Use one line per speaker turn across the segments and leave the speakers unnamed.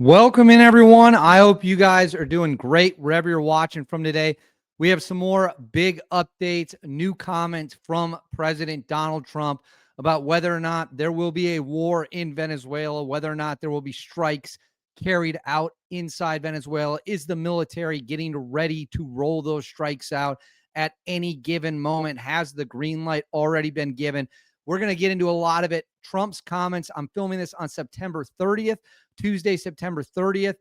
Welcome in, everyone. I hope you guys are doing great wherever you're watching from today. We have some more big updates, new comments from President Donald Trump about whether or not there will be a war in Venezuela, whether or not there will be strikes carried out inside Venezuela. Is the military getting ready to roll those strikes out at any given moment? Has the green light already been given? We're going to get into a lot of it. Trump's comments. I'm filming this on September 30th. Tuesday, September 30th.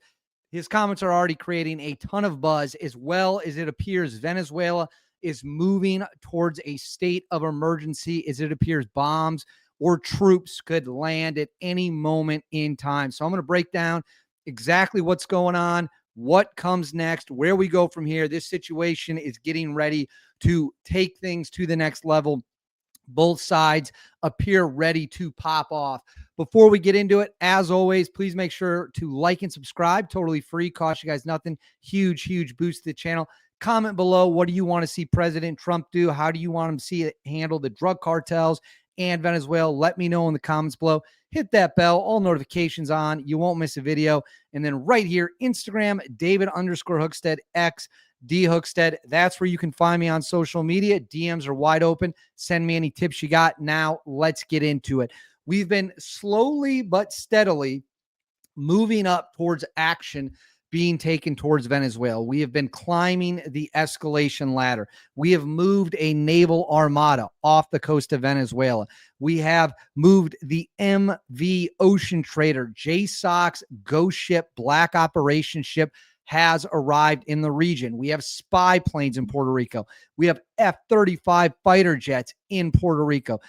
His comments are already creating a ton of buzz, as well as it appears Venezuela is moving towards a state of emergency, as it appears bombs or troops could land at any moment in time. So I'm going to break down exactly what's going on, what comes next, where we go from here. This situation is getting ready to take things to the next level. Both sides appear ready to pop off. Before we get into it, as always, please make sure to like and subscribe. Totally free. Cost you guys nothing. Huge boost to the channel. Comment below. What do you want to see President Trump do? How do you want him to see it handle the drug cartels and Venezuela? Let me know in the comments below. Hit that bell. All notifications on. You won't miss a video. And then right here, Instagram, David_Hookstead, X, D Hookstead. That's where you can find me on social media. DMs are wide open. Send me any tips you got. Now, let's get into it. We've been slowly but steadily moving up towards action being taken towards Venezuela. We have been climbing the escalation ladder. We have moved a naval armada off the coast of Venezuela. We have moved the MV Ocean Trader, JSOC's Ghost Ship, Black Operation Ship, has arrived in the region. We have spy planes in Puerto Rico. We have F-35 fighter jets in Puerto Rico.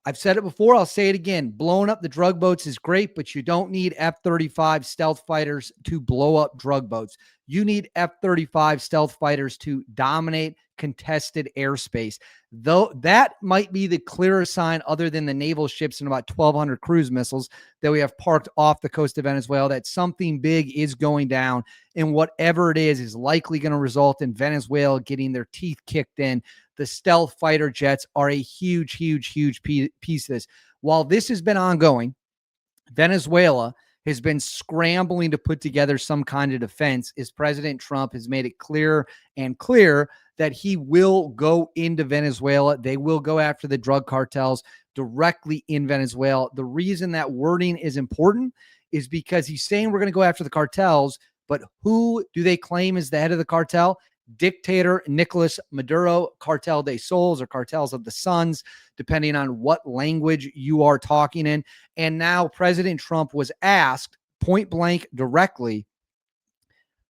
I've said it before. I'll say it again. Blowing up the drug boats is great, but you don't need F-35 stealth fighters to blow up drug boats. You need F-35 stealth fighters to dominate contested airspace. Though that might be the clearest sign, other than the naval ships and about 1,200 cruise missiles that we have parked off the coast of Venezuela, that something big is going down. And whatever it is likely going to result in Venezuela getting their teeth kicked in. The stealth fighter jets are a huge piece of this. While this has been ongoing, Venezuela has been scrambling to put together some kind of defense, as President Trump has made it clear that he will go into Venezuela. They will go after the drug cartels directly in Venezuela. The reason that wording is important is because he's saying we're going to go after the cartels, but who do they claim is the head of the cartel? Dictator Nicolas Maduro, Cartel de Sols or Cartels of the Suns, depending on what language you are talking in. And now President Trump was asked point blank directly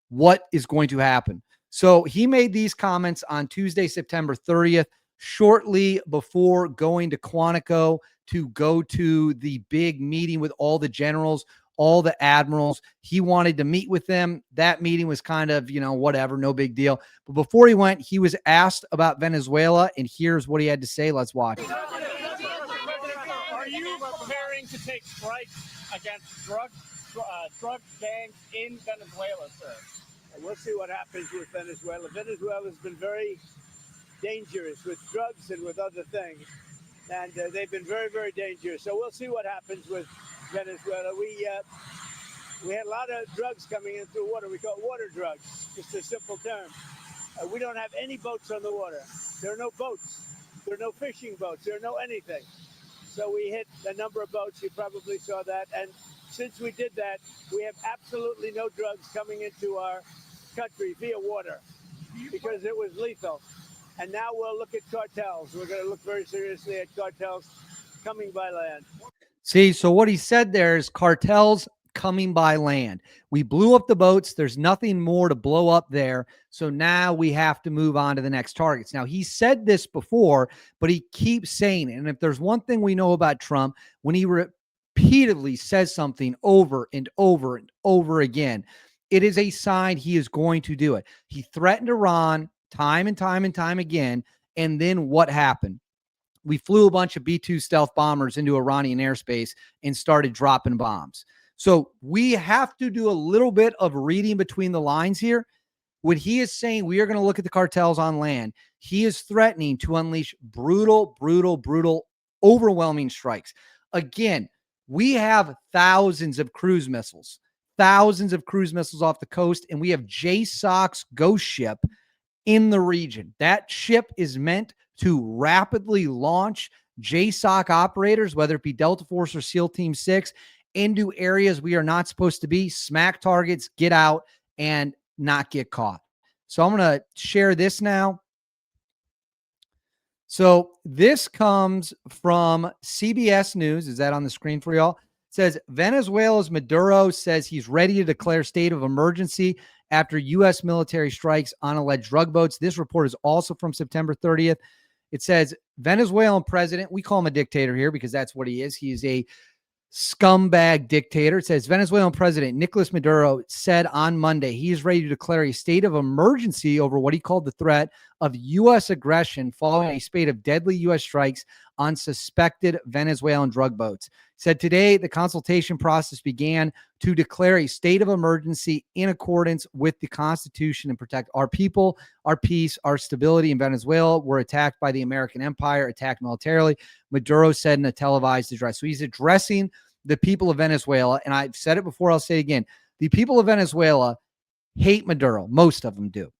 what is going to happen. So he made these comments on Tuesday, September 30th, shortly before going to Quantico to go to the big meeting with all the generals, all the admirals. He wanted to meet with them. That meeting was kind of, whatever, no big deal. But before he went, he was asked about Venezuela, and here's what he had to say. Let's watch.
Are you preparing to take strikes against drug gangs in Venezuela, sir?
And we'll see what happens with Venezuela. Venezuela's been very dangerous with drugs and with other things. And they've been very dangerous. So we'll see what happens with Venezuela. We had a lot of drugs coming in through water. We call it water drugs, just a simple term. We don't have any boats on the water. There are no boats. There are no fishing boats. There are no anything. So we hit a number of boats. You probably saw that. And since we did that, we have absolutely no drugs coming into our country via water because it was lethal. And now we'll look at cartels. We're going to look very seriously at cartels coming by land.
See, so what he said there is cartels coming by land. We blew up the boats. There's nothing more to blow up there. So now we have to move on to the next targets. Now, he said this before, but he keeps saying it. And if there's one thing we know about Trump, when he repeatedly says something over and over and over again, it is a sign he is going to do it. He threatened Iran time and time again. And then what happened? We flew a bunch of B-2 stealth bombers into Iranian airspace and started dropping bombs. So we have to do a little bit of reading between the lines here. When he is saying we are going to look at the cartels on land, he is threatening to unleash brutal, overwhelming strikes. Again, we have thousands of cruise missiles, thousands of cruise missiles off the coast, and we have JSOC's Ghost Ship in the region. That ship is meant to rapidly launch JSOC operators, whether it be Delta Force or SEAL Team 6, into areas we are not supposed to be, smack targets, get out, and not get caught. So I'm going to share this now. So this comes from CBS News. Is that on the screen for y'all? It says Venezuela's Maduro says he's ready to declare state of emergency after U.S. military strikes on alleged drug boats. This report is also from September 30th. It says Venezuelan president, we call him a dictator here because that's what he is. He is a scumbag dictator. It says Venezuelan President Nicolas Maduro said on Monday he is ready to declare a state of emergency over what he called the threat of U.S. aggression following a spate of deadly U.S. strikes on suspected Venezuelan drug boats. Said today the consultation process began to declare a state of emergency in accordance with the Constitution and protect our people, our peace, our stability in Venezuela. We're attacked by the American empire, attacked militarily, Maduro said in a televised address. So he's addressing the people of Venezuela, and I've said it before, I'll say it again. The people of Venezuela hate Maduro. Most of them do.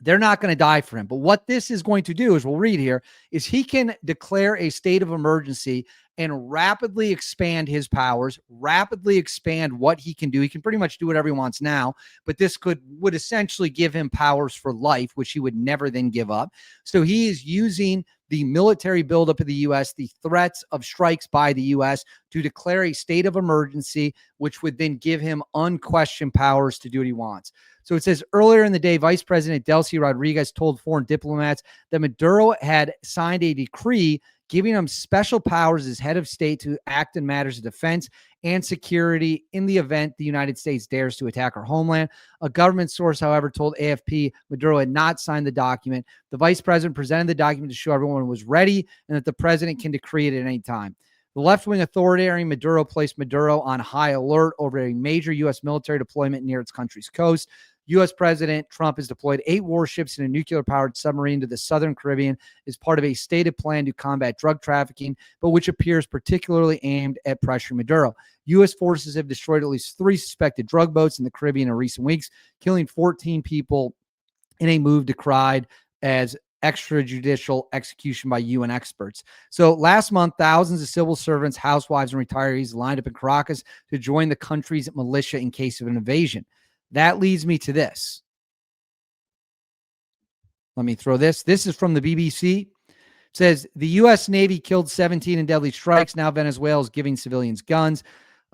They're not going to die for him. But what this is going to do, as we'll read here, is he can declare a state of emergency and rapidly expand his powers, rapidly expand what he can do. He can pretty much do whatever he wants now, but this would essentially give him powers for life, which he would never then give up. So he is using the military buildup of the U.S., the threats of strikes by the U.S. to declare a state of emergency, which would then give him unquestioned powers to do what he wants. So it says earlier in the day, Vice President Delcy Rodriguez told foreign diplomats that Maduro had signed a decree giving him special powers as head of state to act in matters of defense and security in the event the United States dares to attack our homeland. A government source, however, told AFP Maduro had not signed the document. The vice president presented the document to show everyone was ready and that the president can decree it at any time. The left-wing authoritarian Maduro placed Maduro on high alert over a major U.S. military deployment near its country's coast. U.S. President Trump has deployed 8 warships and a nuclear-powered submarine to the Southern Caribbean as part of a stated plan to combat drug trafficking, but which appears particularly aimed at pressuring Maduro. U.S. forces have destroyed at least 3 suspected drug boats in the Caribbean in recent weeks, killing 14 people in a move decried as extrajudicial execution by UN experts. So last month, thousands of civil servants, housewives, and retirees lined up in Caracas to join the country's militia in case of an invasion. That leads me to this. Let me throw this. This is from the BBC. It says the U.S. Navy killed 17 in deadly strikes. Now Venezuela is giving civilians guns.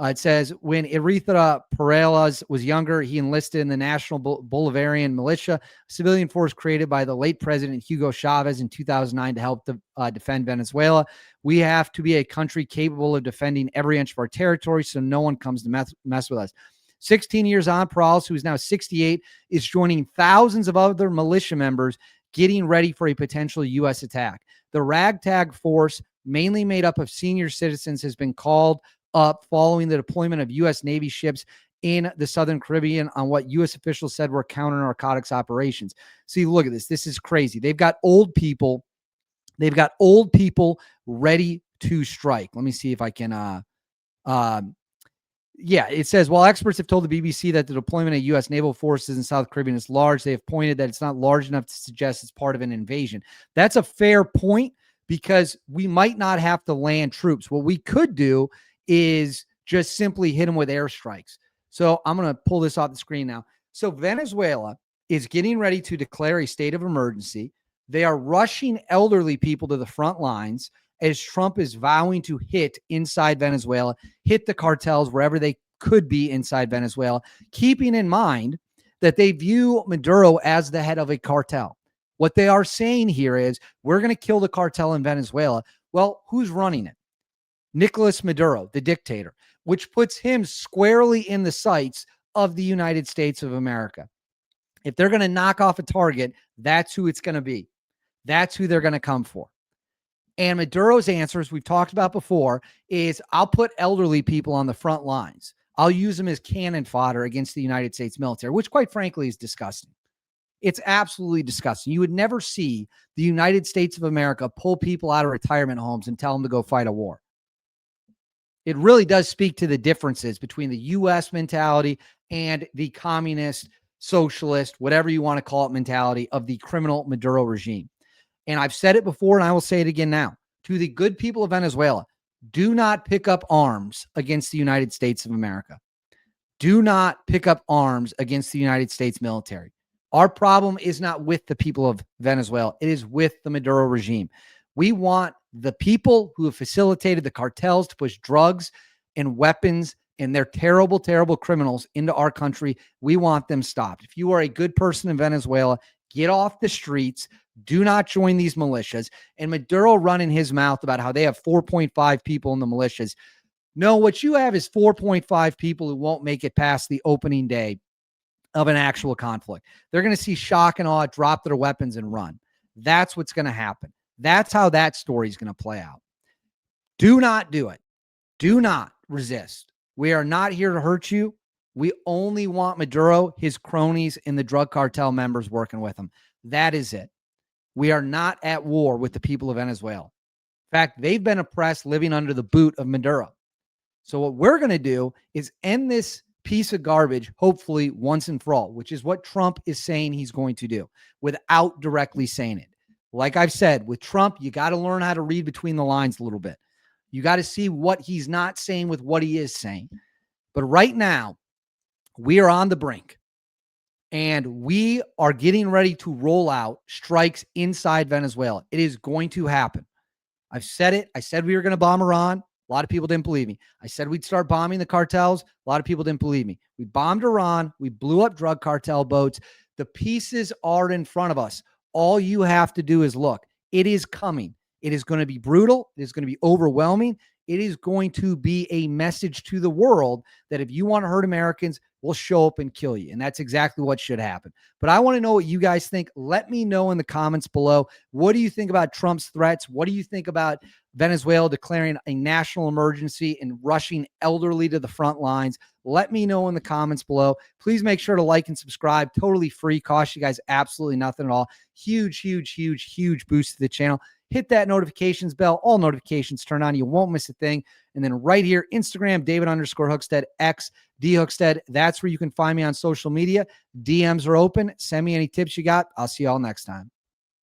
It says when Eritrea Perales was younger, he enlisted in the National Bolivarian Militia, a civilian force created by the late President Hugo Chavez in 2009 to help defend Venezuela. We have to be a country capable of defending every inch of our territory so no one comes to mess with us. 16 years on, Perales, who is now 68, is joining thousands of other militia members getting ready for a potential U.S. attack. The ragtag force, mainly made up of senior citizens, has been called up following the deployment of U.S. Navy ships in the Southern Caribbean on what U.S. officials said were counter-narcotics operations. See, look at this. This is crazy. They've got old people. They've got old people ready to strike. Let me see if I can yeah, it says, while experts have told the BBC that the deployment of U.S. naval forces in South Caribbean is large, they have pointed that it's not large enough to suggest it's part of an invasion. That's a fair point because we might not have to land troops. What we could do is just simply hit them with airstrikes. So I'm going to pull this off the screen now. So Venezuela is getting ready to declare a state of emergency. They are rushing elderly people to the front lines as Trump is vowing to hit inside Venezuela, hit the cartels wherever they could be inside Venezuela, keeping in mind that they view Maduro as the head of a cartel. What they are saying here is, we're going to kill the cartel in Venezuela. Well, who's running it? Nicolas Maduro, the dictator, which puts him squarely in the sights of the United States of America. If they're going to knock off a target, that's who it's going to be. That's who they're going to come for. And Maduro's answers, we've talked about before, is I'll put elderly people on the front lines. I'll use them as cannon fodder against the United States military, which quite frankly is disgusting. It's absolutely disgusting. You would never see the United States of America pull people out of retirement homes and tell them to go fight a war. It really does speak to the differences between the U.S. mentality and the communist, socialist, whatever you want to call it, mentality of the criminal Maduro regime. And I've said it before, and I will say it again now. To the good people of Venezuela, do not pick up arms against the United States of America. Do not pick up arms against the United States military. Our problem is not with the people of Venezuela. It is with the Maduro regime. We want the people who have facilitated the cartels to push drugs and weapons and they're terrible, terrible criminals into our country. We want them stopped. If you are a good person in Venezuela, get off the streets. Do not join these militias. And Maduro running his mouth about how they have 4.5 people in the militias. No, what you have is 4.5 people who won't make it past the opening day of an actual conflict. They're going to see shock and awe, drop their weapons and run. That's what's going to happen. That's how that story is going to play out. Do not do it. Do not resist. We are not here to hurt you. We only want Maduro, his cronies, and the drug cartel members working with him. That is it. We are not at war with the people of Venezuela. In fact, they've been oppressed living under the boot of Maduro. So what we're going to do is end this piece of garbage, hopefully once and for all, which is what Trump is saying he's going to do without directly saying it. Like I've said, with Trump, you got to learn how to read between the lines a little bit. You got to see what he's not saying with what he is saying. But right now, we are on the brink. And we are getting ready to roll out strikes inside Venezuela. It is going to happen. I've said it. I said we were going to bomb Iran. A lot of people didn't believe me. I said we'd start bombing the cartels. A lot of people didn't believe me. We bombed Iran. We blew up drug cartel boats. The pieces are in front of us. All you have to do is look. It is coming. It is going to be brutal. It is going to be overwhelming. It is going to be a message to the world that if you want to hurt Americans, we'll show up and kill you. And that's exactly what should happen. But I want to know what you guys think. Let me know in the comments below. What do you think about Trump's threats? What do you think about Venezuela declaring a national emergency and rushing elderly to the front lines? Let me know in the comments below. Please make sure to like and subscribe. Totally free. Cost you guys absolutely nothing at all. Huge, huge, huge, huge boost to the channel. Hit that notifications bell. All notifications turn on. You won't miss a thing. And then right here, Instagram, David_Hookstead, X, D_Hookstead. That's where you can find me on social media. DMs are open. Send me any tips you got. I'll see y'all next time.